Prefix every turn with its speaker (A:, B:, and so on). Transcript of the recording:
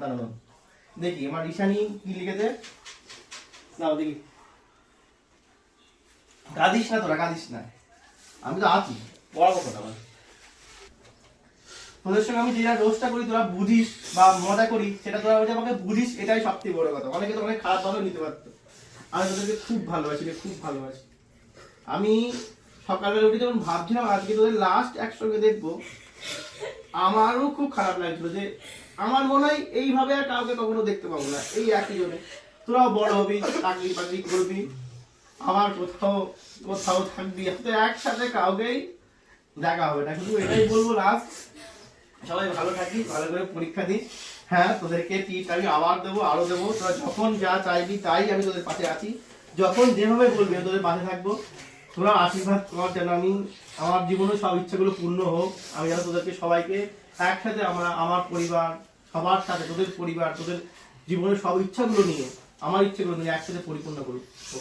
A: দাঁড়ানো দেখি আমার ঈশানী কি লিখেছে, নাও দেখি। কাঁদিস না তোরা, কাঁদিস না, আমি তো আছি, বড় কথা আমার। তোদের সঙ্গে আমি যেটা রোজটা করি তোরা বুঝিস বা মজা করি, সেটা তোরা যে আমাকে বুঝিস, এটাই সবথেকে বড় কথা। অনেকে তো অনেক খারাপ ভাবে নিতে পারতো। আমি তোদেরকে খুব ভালোবাসি রে, খুব ভালোবাসি। আমি সকালবেলা উঠে যখন ভাবছিলাম আজকে তোদের লাস্ট একসঙ্গে দেখবো, আমারও খুব খারাপ লাগছিল যে আমার মনে হয় এইভাবে আর কাউকে কখনো দেখতে পাবো না, এই একই জনে। তোরাও বড় হবি, চাকরি বাকরি করবি, আবার কোথাও কোথাও থাকবি, তো একসাথে কাউকেই দেখা হবে না। শুধু এটাই বলবো লাস্ট, সবাই ভালো থাকিস, ভালো করে পরীক্ষা দিস। হ্যাঁ, তোদেরকে টিট আমি আবার দেবো, আরো দেবো। তোরা যখন যা চাইবি তাই আমি তোদের পাশে আছি। যখন যেভাবে বলবি আমি তোদের পাশে থাকবো। তোরা আশীর্বাদ কর যেন আমি আমার জীবনে সব ইচ্ছাগুলো পূর্ণ হোক। আমি যেন তোদেরকে সবাইকে একসাথে, আমার পরিবার সবার সাথে, তোদের পরিবার, তোদের জীবনের সব ইচ্ছাগুলো নিয়ে, আমার ইচ্ছাগুলো নিয়ে একসাথে পরিপূর্ণ করুক।